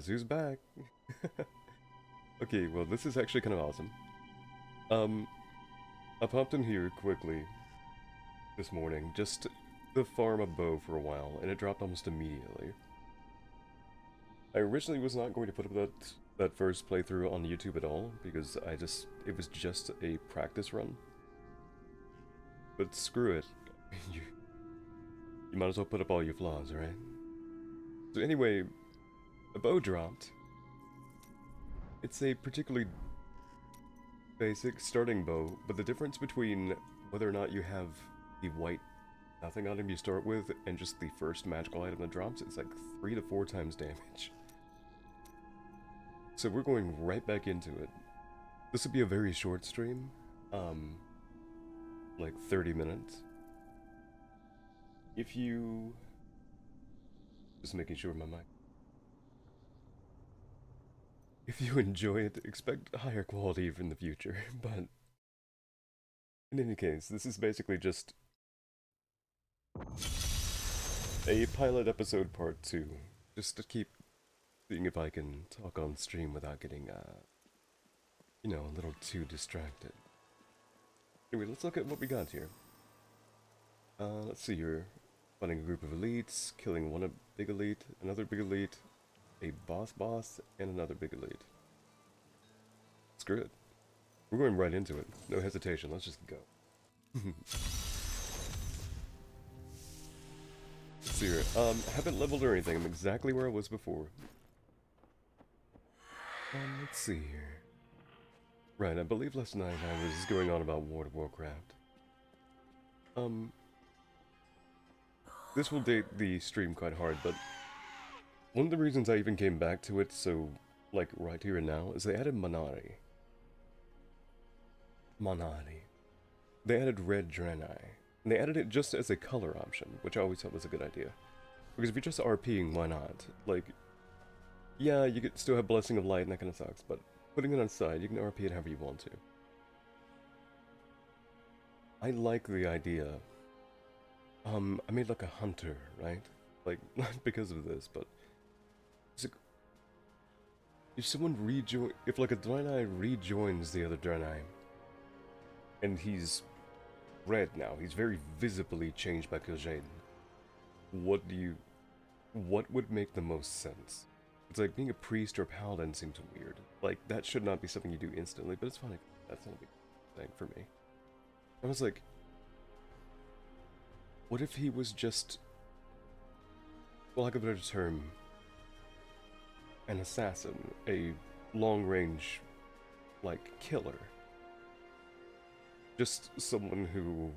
Guess who's back? Okay, well this is actually kind of awesome. Um, I popped in here quickly this morning just to farm a bow for a while, and it dropped almost immediately. I originally was not going to put up that first playthrough on YouTube at all, because it was just a practice run. But screw it. You might as well put up all your flaws, right? So anyway, a bow dropped. It's a particularly basic starting bow, but the difference between whether or not you have the white nothing item you start with and just the first magical item that drops, it's like 3 to 4 times damage. So we're going right back into it. This will be a very short stream, like 30 minutes. If you... Just making sure my mic... If you enjoy it, expect higher quality in the future, but... In any case, this is basically just a pilot episode part 2, just to keep seeing if I can talk on stream without getting, you know, a little too distracted. Anyway, let's look at what we got here. Let's see here. Finding a group of elites, killing one big elite, another big elite, a boss, and another big elite. Screw it. We're going right into it. No hesitation, let's just go. Let's see here. Haven't leveled or anything. I'm exactly where I was before. Let's see here. Right, I believe last night I was going on about World of Warcraft. This will date the stream quite hard, but one of the reasons I even came back to it so, like, right here and now, is they added Manari. They added red Draenei. And they added it just as a color option, which I always thought was a good idea. Because if you're just RPing, why not? Like, yeah, you could still have Blessing of Light and that kind of sucks, but putting it on side, you can RP it however you want to. I like the idea. I made like a hunter, right? Like, not because of this, but... If someone if like a Draenei rejoins the other Draenei, and he's red now, he's very visibly changed by Kil'jaeden, what would make the most sense? It's like being a priest or a paladin seems weird. Like, that should not be something you do instantly, but it's fine. That's not a big thing for me. I was like, what if he was just, for lack of a better term, an assassin, a long-range, like, killer? Just someone who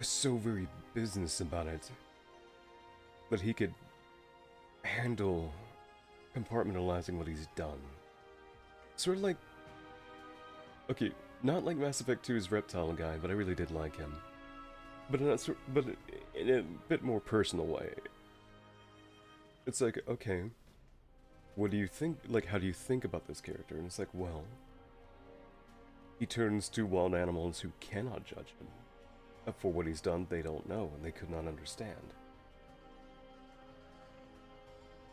is so very business about it that he could handle compartmentalizing what he's done. Sort of like, okay, not like Mass Effect 2's reptile guy, but I really did like him. But in a bit more personal way. It's like, okay, what do you think, like, how do you think about this character? And it's like, well, he turns to wild animals who cannot judge him. For what he's done, they don't know, and they could not understand.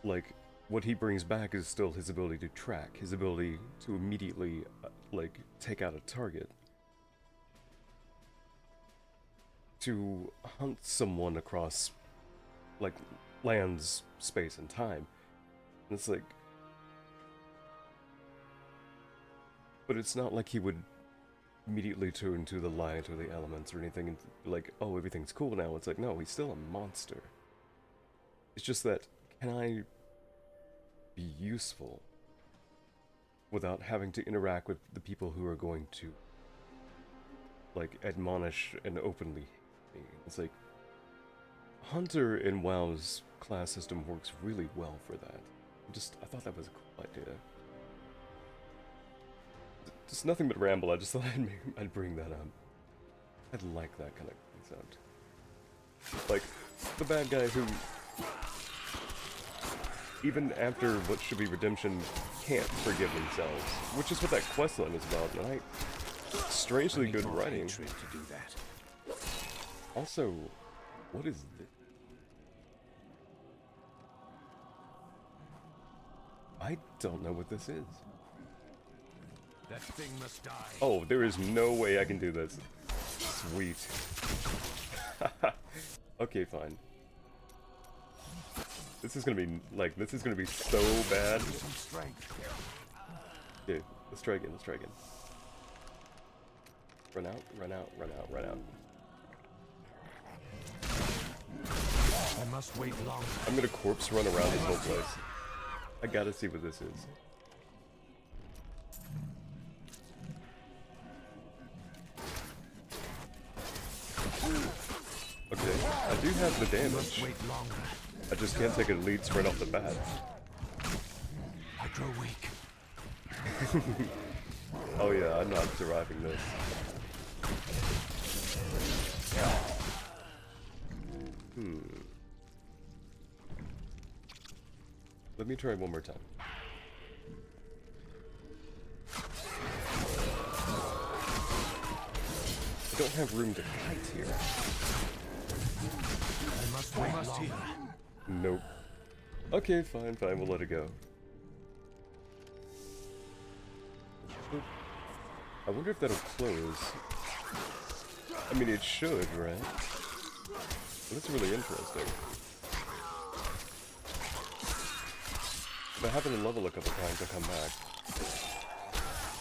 Like, what he brings back is still his ability to track, his ability to immediately, like, take out a target. To hunt someone across, like, lands, space, and time. And it's like... But it's not like he would immediately turn to the light or the elements or anything and like, oh, everything's cool now. It's like, no, he's still a monster. It's just that, can I be useful without having to interact with the people who are going to, like, admonish and openly hate me? It's like, Hunter in WoW's class system works really well for that. I thought that was a cool idea. Just nothing but ramble, I just thought I'd bring that up. I'd like that kind of concept. Like, the bad guy who, even after what should be redemption, can't forgive themselves. Which is what that questline is about, and strangely good writing. To do that. Also, what is this? I don't know what this is. That thing must die. Oh, there is no way I can do this. Sweet. Okay, fine. This is gonna be, like, this is gonna be so bad. Some strength. Okay, let's try again, let's try again. Run out, run out, run out, run out. I must wait longer. I'm gonna corpse run around this whole place. I gotta see what this is. Okay, I do have the damage. Wait longer. I just can't take a lead sprint off the bat. I grow weak. Oh yeah, I'm not surviving this. Let me try one more time. I don't have room to fight here. I must wait longer. Nope. Okay, fine, fine, we'll let it go. I wonder if that'll close. I mean, it should, right? That's really interesting. If I happen to level a couple times, I'll come back.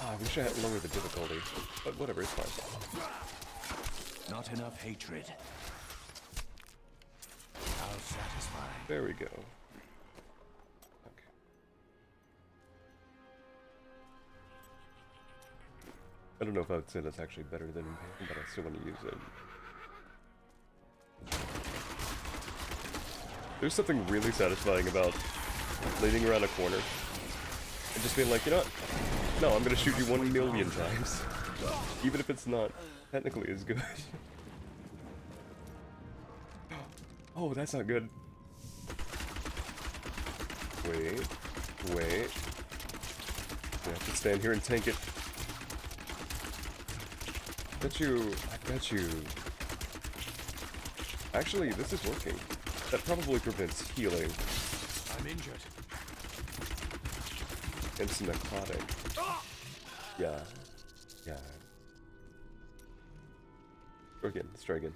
Ah, I wish I had lowered the difficulty, but whatever, it's fine. Not enough hatred. I'll satisfy. There we go. Okay. I don't know if I would say that's actually better than in pain, but I still want to use it. There's something really satisfying about leaning around a corner and just being like, you know what? No, I'm gonna shoot you 1,000,000 times. Even if it's not technically as good. Oh, that's not good. Wait. Wait. I have to stand here and tank it. I bet you... Actually, this is working. That probably prevents healing. I'm injured. Instant necrotic. Yeah. Yeah. Go again. Let's try again.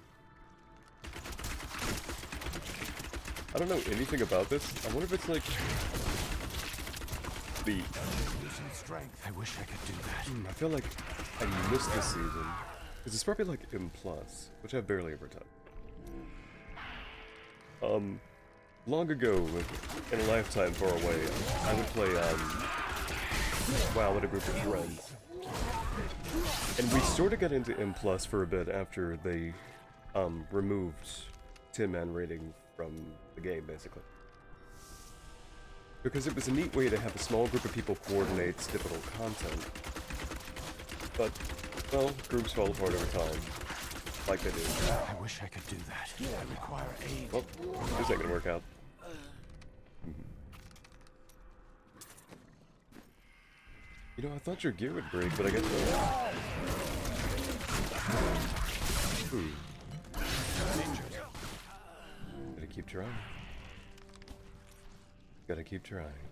I don't know anything about this. I wonder if it's like... the... Losing strength. I wish I could do that. I feel like I missed this season. Because it's probably like M+, which I've barely ever touched. Long ago, in a lifetime far away, I would play, WoW with a group of friends. And we sort of got into M+ for a bit after they, removed 10-man rating from the game, basically. Because it was a neat way to have a small group of people coordinate difficult content. But, well, groups fall apart over time. Like they do. I wish I could do that. I require aid. Well, this ain't gonna work out. You know, I thought your gear would break, but I guess not. Gotta keep trying. Gotta keep trying.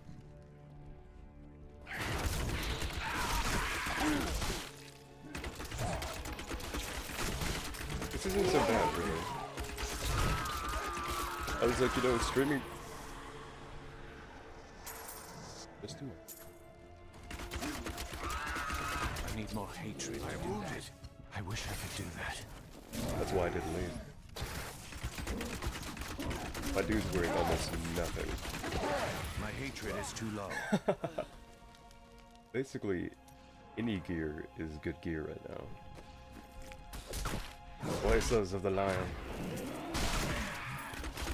This isn't so bad, really. I was like, you know, streaming... Just a minute. I need more hatred. I do that. I wish I could do that. That's why I didn't leave. My dude's wearing almost nothing. My hatred is too low. Basically, any gear is good gear right now. Voices of the Lion.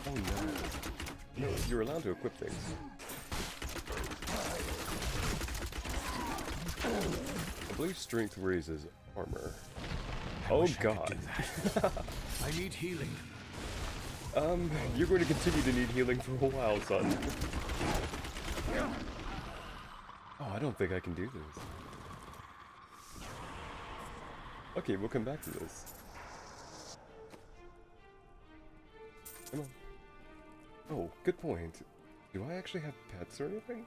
Oh no. No, you're allowed to equip things. I believe strength raises armor. Oh god. I need healing. You're going to continue to need healing for a while, son. Oh, I don't think I can do this. Okay, we'll come back to this. Come on. Oh, good point. Do I actually have pets or anything?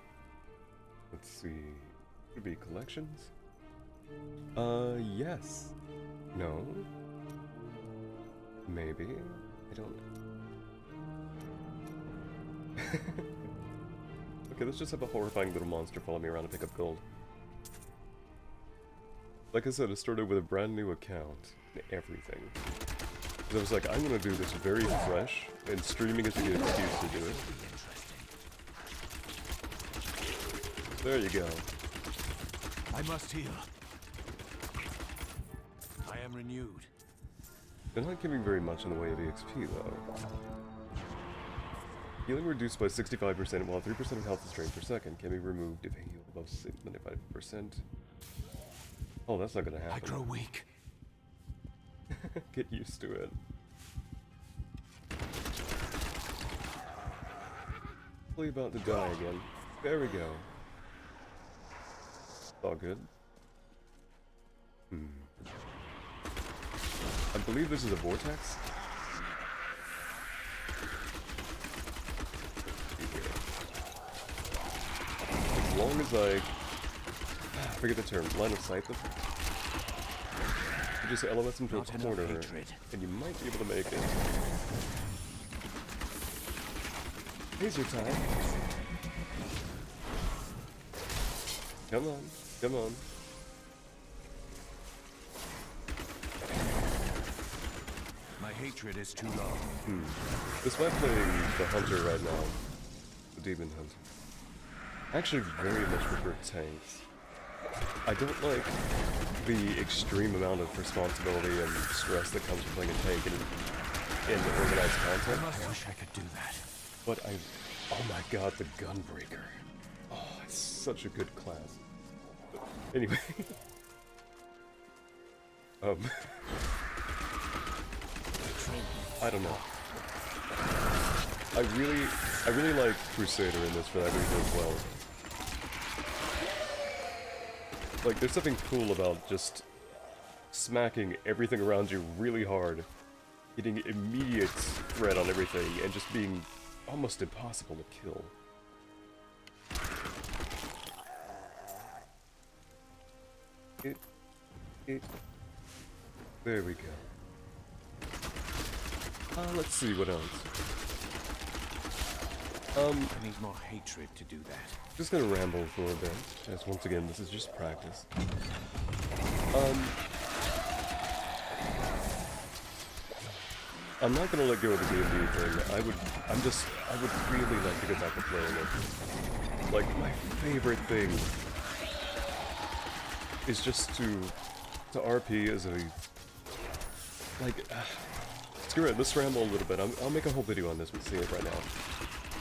Let's see. Could be collections? Yes. No. Maybe. I don't know. Okay, let's just have a horrifying little monster follow me around and pick up gold. Like I said, it started with a brand new account and everything. I was like, I'm gonna do this very fresh, and streaming is a good excuse to do it. There you go. I must heal. I am renewed. They're not giving very much in the way of EXP, though. Healing reduced by 65%, while 3% of health is drained per second can be removed if a heal above 75%. Oh, that's not gonna happen. I grow weak. Get used to it. Probably about to die again. There we go. It's all good. I believe this is a vortex. As long as I forget the term, line of sight them. You just LOS them to a corner, and you might be able to make it. Laser time. Come on, come on. My hatred is too low. Despite playing the Hunter right now, the Demon Hunter, I actually very much prefer tanks. I don't like the extreme amount of responsibility and stress that comes with playing a tank in organized content. I wish I could do that. But oh my god, the Gunbreaker. Oh, it's such a good class. Anyway. I don't know. I really like Crusader in this for that reason as well. Like, there's something cool about just smacking everything around you really hard, getting immediate threat on everything, and just being almost impossible to kill. There we go. Let's see what else. I need more hatred to do that. Just gonna ramble for a bit, as once again, this is just practice. I'm not gonna let go of the D&D thing. I would really like to get back to playing it. Like, my favorite thing is just to RP as a, like, screw it, let's ramble a little bit. I'll make a whole video on this, we'll see it right now.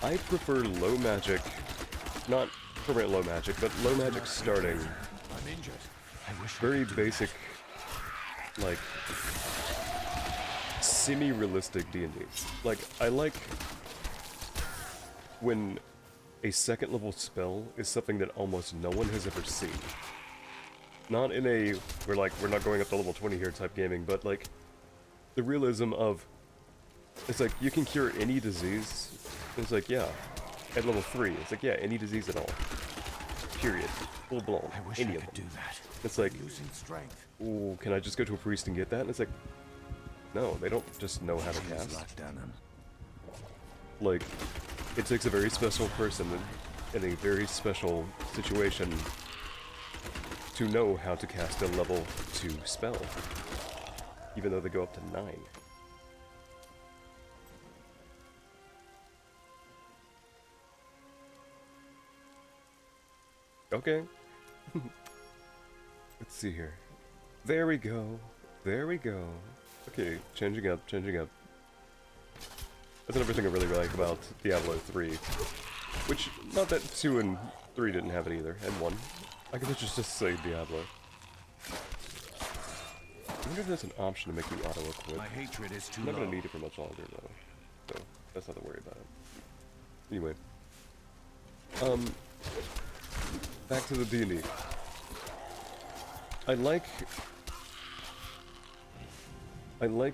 I prefer low magic, not permanent low magic, but low magic starting. I'm injured. I wish Very basic, like, semi-realistic D&D. Like, I like when a second level spell is something that almost no one has ever seen. Not in a, we're not going up to level 20 here type gaming, but like, the realism of, it's like, you can cure any disease. It's like, yeah, at level 3, it's like, yeah, any disease at all. Period. Full blown. I wish any I of could them. do that. It's like, Losing strength. ooh, can I just go to a priest and get that? And it's like, no, they don't just know how to cast. Like, it takes a very special person in a very special situation to know how to cast a level 2 spell, even though they go up to 9. Okay. Let's see here. There we go. There we go. Okay, changing up, changing up. That's another thing I really like about Diablo 3. Which, not that 2 and 3 didn't have it either, and 1. I could just say Diablo. I wonder if there's an option to make you auto-equip. My hatred is too I'm not low. gonna need it for much longer, though. So, that's not to worry about it. Anyway. Back to the D&D. I like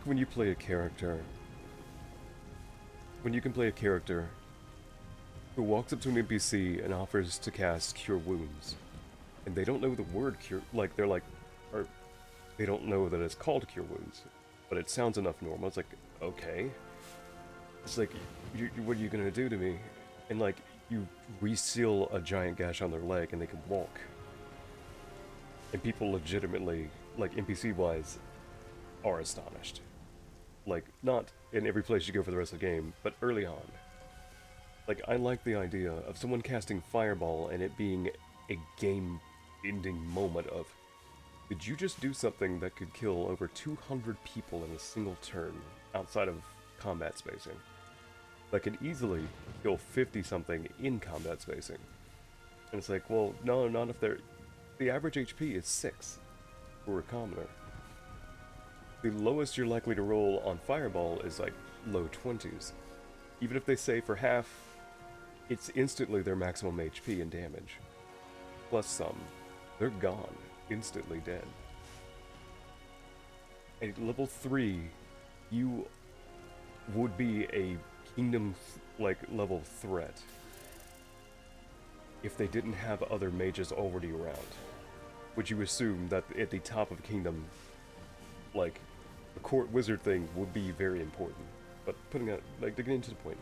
when you play a character. When you can play a character who walks up to an NPC and offers to cast Cure Wounds. And they don't know the word cure, like, they're like, or they don't know that it's called Cure Wounds, but it sounds enough normal. It's like, okay. It's like, what are you gonna do to me? And like, you reseal a giant gash on their leg and they can walk. And people legitimately, like NPC-wise, are astonished. Like, not in every place you go for the rest of the game, but early on. Like, I like the idea of someone casting Fireball and it being a game-ending moment of, did you just do something that could kill over 200 people in a single turn outside of combat spacing? That could easily kill 50-something in combat spacing. And it's like, well, no, not if they're... The average HP is 6 for a commoner. The lowest you're likely to roll on Fireball is like low 20s. Even if they say for half, it's instantly their maximum HP and damage. Plus some. They're gone. Instantly dead. At level 3, you would be a kingdom like level threat if they didn't have other mages already around. Would you assume that at the top of the kingdom, like, the court wizard thing would be very important? But putting out, like, to get into the point,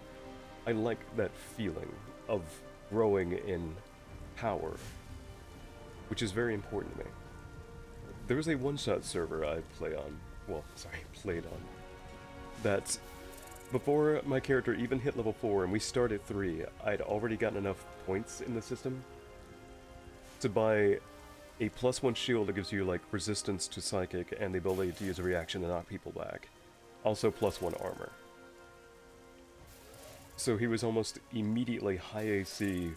I like that feeling of growing in power, which is very important to me. There was a one-shot server I played on, that before my character even hit level 4 and we started 3, I'd already gotten enough points in the system to buy a +1 shield that gives you like resistance to psychic and the ability to use a reaction to knock people back. Also +1 armor. So he was almost immediately high AC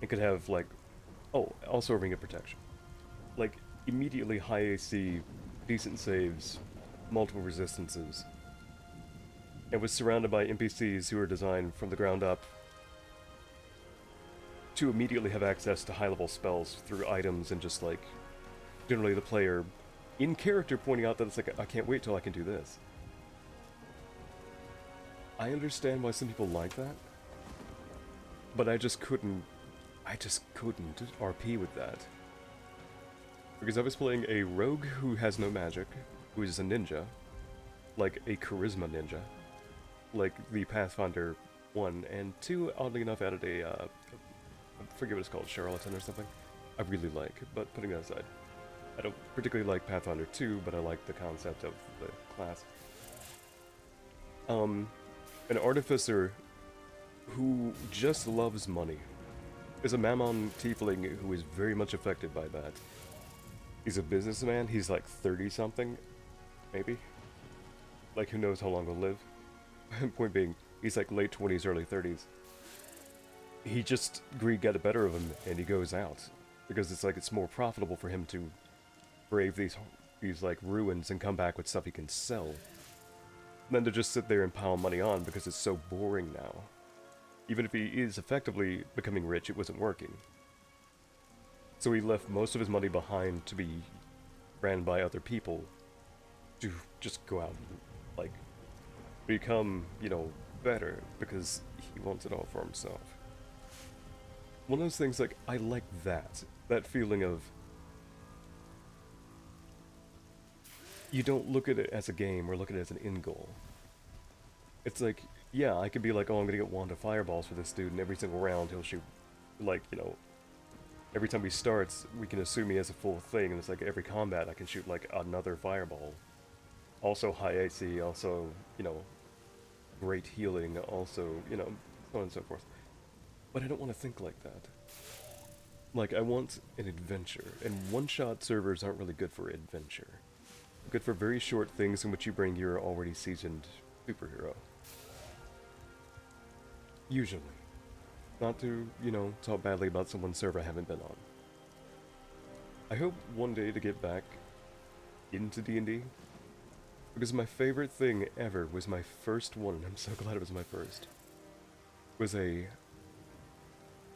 and could have like, oh, also a ring of protection. Like immediately high AC, decent saves, multiple resistances. And was surrounded by NPCs who were designed from the ground up to immediately have access to high-level spells through items and just like, generally the player in character pointing out that it's like, I can't wait till I can do this. I understand why some people like that, but I just couldn't RP with that. Because I was playing a rogue who has no magic, who is a ninja, like a charisma ninja, like the Pathfinder 1 and 2, oddly enough, added a, I forget what it's called, charlatan or something. I really like, but putting that aside, I don't particularly like Pathfinder 2, but I like the concept of the class. An artificer who just loves money is a Mammon tiefling who is very much affected by that. He's a businessman, he's like 30-something, maybe? Like, who knows how long he'll live? Point being, he's like late 20s, early 30s. He just, greed got the better of him, and he goes out. Because it's like, it's more profitable for him to brave these like ruins and come back with stuff he can sell, than to just sit there and pile money on because it's so boring now. Even if he is effectively becoming rich, it wasn't working. So he left most of his money behind to be ran by other people to just go out and, like, become, you know, better because he wants it all for himself. One of those things, like, I like that feeling of you don't look at it as a game or look at it as an end goal. It's like, yeah, I could be like, oh, I'm gonna get wand of fireballs for this dude, and every single round he'll shoot, like, you know, every time he starts, we can assume he has a full thing, and it's like every combat I can shoot, like, another fireball. Also high AC, also, you know, great healing, also, you know, so on and so forth. But I don't want to think like that. Like, I want an adventure, and one-shot servers aren't really good for adventure. Good for very short things in which you bring your already seasoned superhero. Usually. Not to, you know, talk badly about someone's server I haven't been on. I hope one day to get back into D&D, because my favorite thing ever was my first one, and I'm so glad it was my first, was a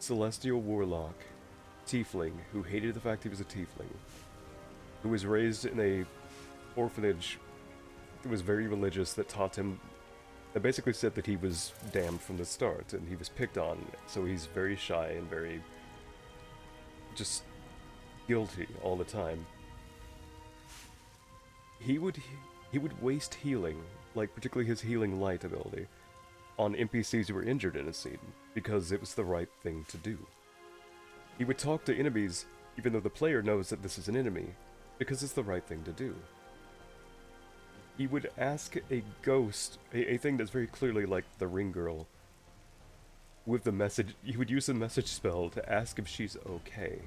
Celestial Warlock tiefling who hated the fact he was a tiefling, who was raised in a orphanage that was very religious, that taught him that basically said that he was damned from the start, and he was picked on, so he's very shy and very just guilty all the time. He would waste healing, like particularly his healing light ability, on NPCs who were injured in a scene, because it was the right thing to do. He would talk to enemies, even though the player knows that this is an enemy, because it's the right thing to do. He would ask a ghost, a thing that's very clearly like the ring girl, with the message. He would use the message spell to ask if she's okay,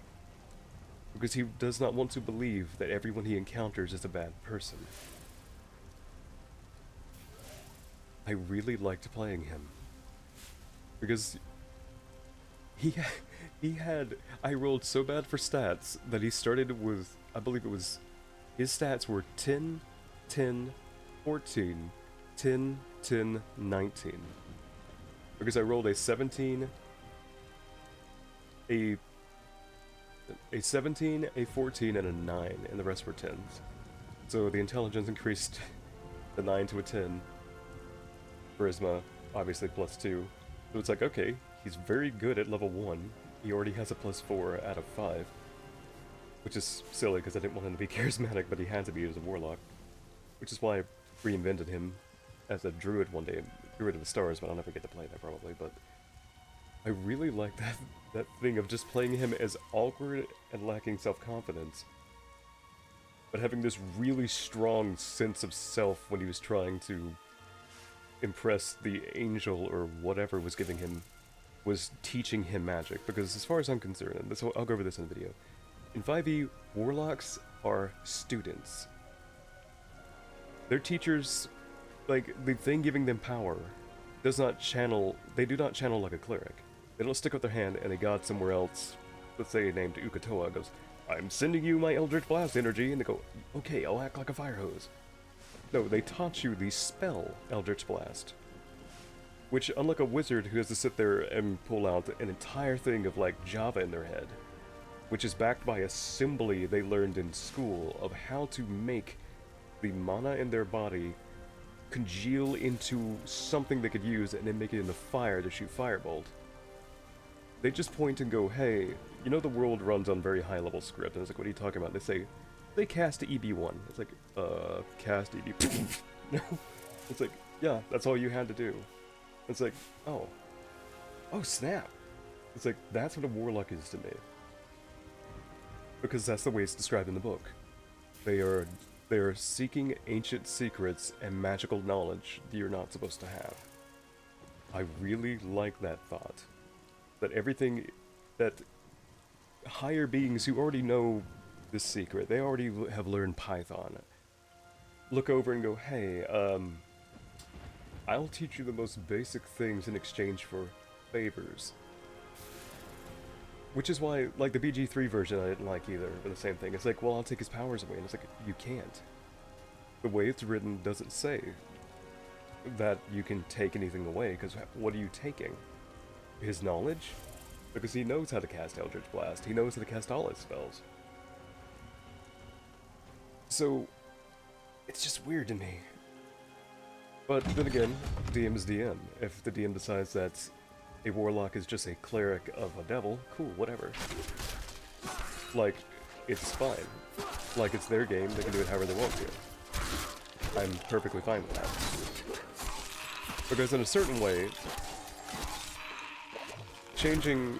because he does not want to believe that everyone he encounters is a bad person. I really liked playing him, because I rolled so bad for stats that he started with, I believe it was, his stats were 10, 10, 14, 10, 10, 19. Because I rolled a 17, a 17, a 14, and a 9, and the rest were 10s. So the intelligence increased the 9 to a 10. Charisma, obviously +2. So it's like, okay, he's very good at level 1. He already has a +4 out of 5. Which is silly because I didn't want him to be charismatic, but he had to be as a warlock. Which is why I reinvented him as a druid one day. Druid of the Stars, but I'll never get to play that probably. But I really like that thing of just playing him as awkward and lacking self-confidence, but having this really strong sense of self when he was trying to impress the angel or whatever was giving him, was teaching him magic. Because as far as I'm concerned, and this, I'll go over this in the video, in 5e, warlocks are students. Their teachers, like, the thing giving them power does not channel, they do not channel like a cleric. They don't stick out their hand and a god somewhere else, let's say named Ukatoa, goes, I'm sending you my Eldritch Blast energy, and they go, okay, I'll act like a fire hose. No, they taught you the spell Eldritch Blast, which, unlike a wizard who has to sit there and pull out an entire thing of, like, Java in their head, which is backed by assembly they learned in school of how to make the mana in their body congeal into something they could use and then make it into fire to shoot firebolt. They just point and go, hey, you know the world runs on very high level script, and it's like, what are you talking about? They say, they cast EB1. It's like, cast EB. No. It's like, yeah, that's all you had to do. It's like, oh snap. It's like, that's what a warlock is to me. Because that's the way it's described in the book. They are seeking ancient secrets and magical knowledge that you're not supposed to have. I really like that thought. That everything, that higher beings who already know this secret, they already have learned Python, look over and go, hey, I'll teach you the most basic things in exchange for favors. Which is why, like, the BG3 version I didn't like either, but the same thing. It's like, well, I'll take his powers away, and it's like, you can't. The way it's written doesn't say that you can take anything away, because what are you taking? His knowledge? Because he knows how to cast Eldritch Blast. He knows how to cast all his spells. So, it's just weird to me. But then again, DM is DM. If the DM decides that a warlock is just a cleric of a devil, cool, whatever. Like, it's fine. Like, it's their game, they can do it however they want to. I'm perfectly fine with that. Because in a certain way, changing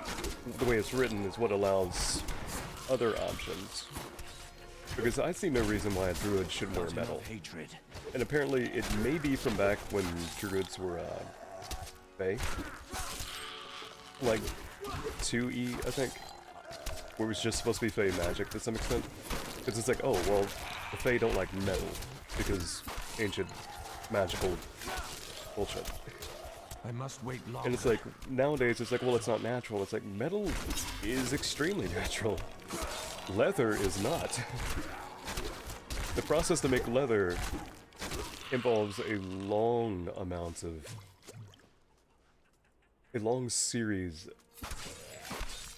the way it's written is what allows other options. Because I see no reason why a druid should wear metal. And apparently it may be from back when druids were, Fae. Like, 2E, I think. Where it was just supposed to be Fae magic to some extent. Because it's like, oh, well, the Fae don't like metal. Because ancient magical bullshit. I must wait longer. And it's like, nowadays it's like, well, it's not natural. It's like, metal is extremely natural. Leather is not. The process to make leather involves a long series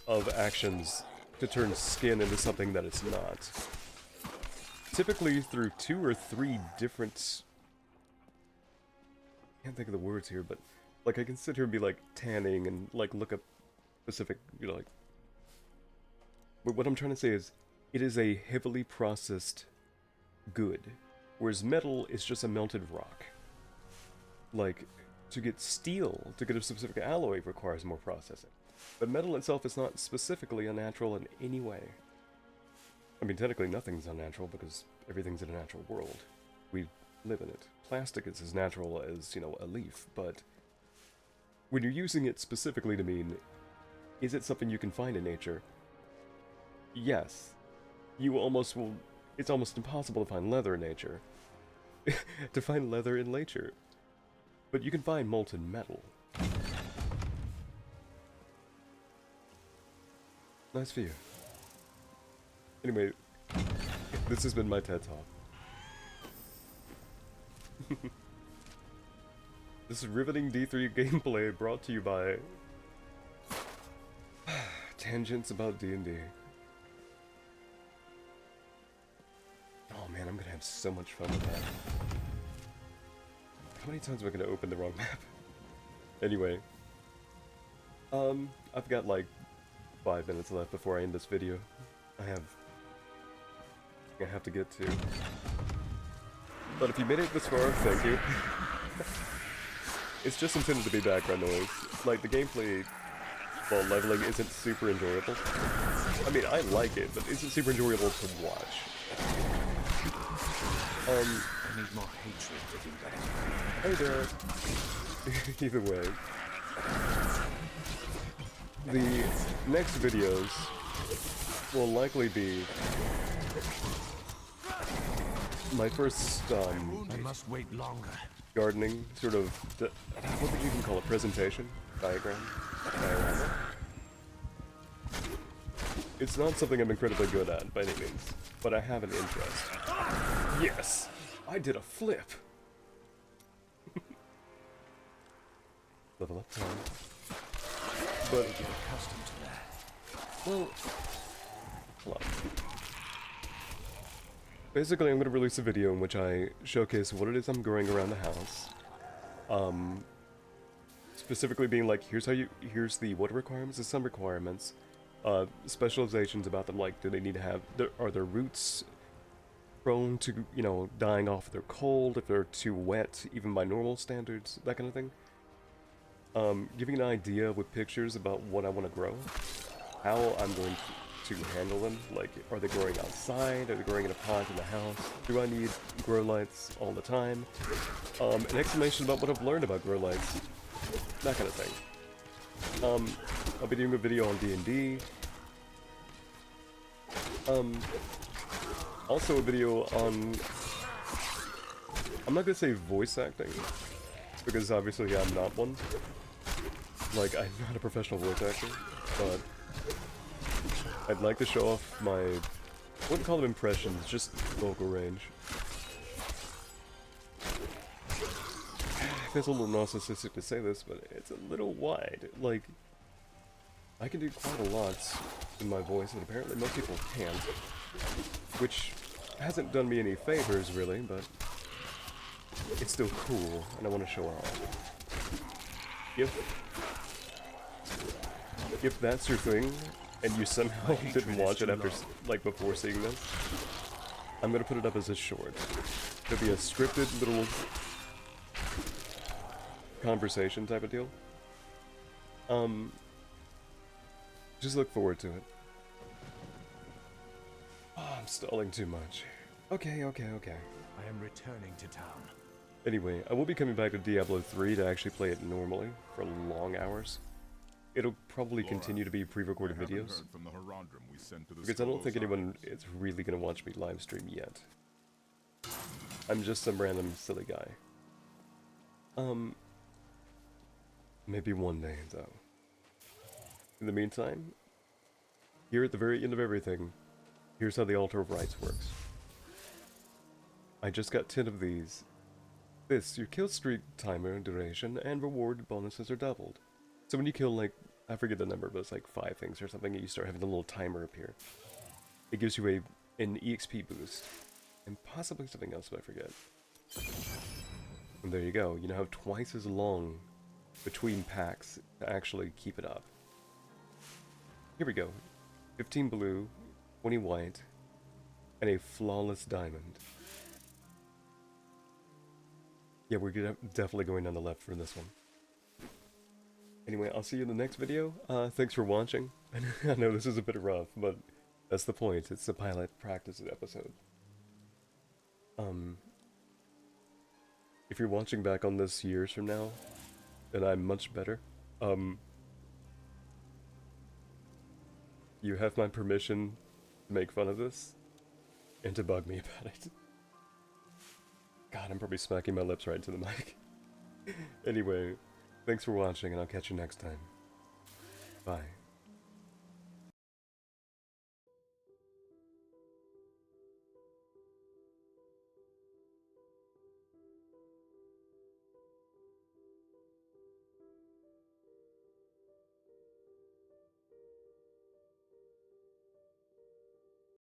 of actions to turn skin into something that it's not. Typically through 2 or 3 different can't think of the words here, but like I can sit here and be like tanning and like look up specific, you know, like. But what I'm trying to say is, it is a heavily processed good, whereas metal is just a melted rock. Like, to get steel, to get a specific alloy requires more processing. But metal itself is not specifically unnatural in any way. I mean, technically nothing's unnatural because everything's in a natural world. We live in it. Plastic is as natural as, you know, a leaf, but when you're using it specifically to mean, is it something you can find in nature? Yes. You almost will... It's almost impossible to find leather in nature. To find leather in nature. But you can find molten metal. Nice view. Anyway, this has been my TED Talk. This is riveting D3 gameplay brought to you by tangents about D&D. Oh man, I'm gonna have so much fun with that. How many times am I gonna open the wrong map? Anyway, I've got like 5 minutes left before I end this video. I have to get to. But if you made it this far, thank you. It's just intended to be background noise. Like, the gameplay while leveling isn't super enjoyable. I mean, I like it, but isn't super enjoyable to watch. I need more hatred to do that. Hey there. Either way. The next videos will likely be my first, I must wait longer. gardening, sort of, what would you even call it, presentation? Diagram? Diorama? It's not something I'm incredibly good at, by any means, but I have an interest. Yes! I did a flip! Level up time. But, Get accustomed to that. well, hold on. Basically, I'm going to release a video in which I showcase what it is I'm growing around the house. Specifically being like, here's the water requirements and some requirements. Specializations about them, like, do they need to have, are their roots prone to, you know, dying off if they're cold, if they're too wet, even by normal standards, that kind of thing. Giving an idea with pictures about what I want to grow, how I'm going to handle them, like, are they growing outside, are they growing in a pot in the house, do I need grow lights all the time, an explanation about what I've learned about grow lights, that kind of thing. I'll be doing a video on D&D, also a video on, I'm not gonna say voice acting, because obviously I'm not one, like, I'm not a professional voice actor, but I'd like to show off my, I wouldn't call them impressions, just vocal range. It feels a little narcissistic to say this, but it's a little wide. Like, I can do quite a lot in my voice, and apparently most people can't. Which hasn't done me any favors, really, but it's still cool, and I want to show off. If that's your thing, and you somehow didn't watch it after, like, before seeing this, I'm gonna put it up as a short. It'll be a scripted little conversation type of deal. Just look forward to it. Oh, I'm stalling too much. Okay. I am returning to town. Anyway, I will be coming back to Diablo 3 to actually play it normally, for long hours. It'll probably continue to be pre-recorded videos, because I don't think anyone is really going to watch me live stream yet. I'm just some random silly guy. Maybe one day, though. In the meantime, here at the very end of everything, here's how the Altar of Rights works. I just got 10 of these. Your kill streak timer duration and reward bonuses are doubled. So when you kill, like, I forget the number, but it's like 5 things or something, and you start having a little timer appear. It gives you an EXP boost. And possibly something else, but I forget. And there you go. You now have twice as long between packs to actually keep it up. Here we go. 15 blue, 20 white, and a flawless diamond. Yeah, we're definitely going down the left for this one. Anyway, I'll see you in the next video. Thanks for watching. I know this is a bit rough, but that's the point. It's a pilot practice episode. If you're watching back on this years from now, and I'm much better, you have my permission to make fun of this, and to bug me about it. God, I'm probably smacking my lips right into the mic. Anyway, thanks for watching, and I'll catch you next time. Bye.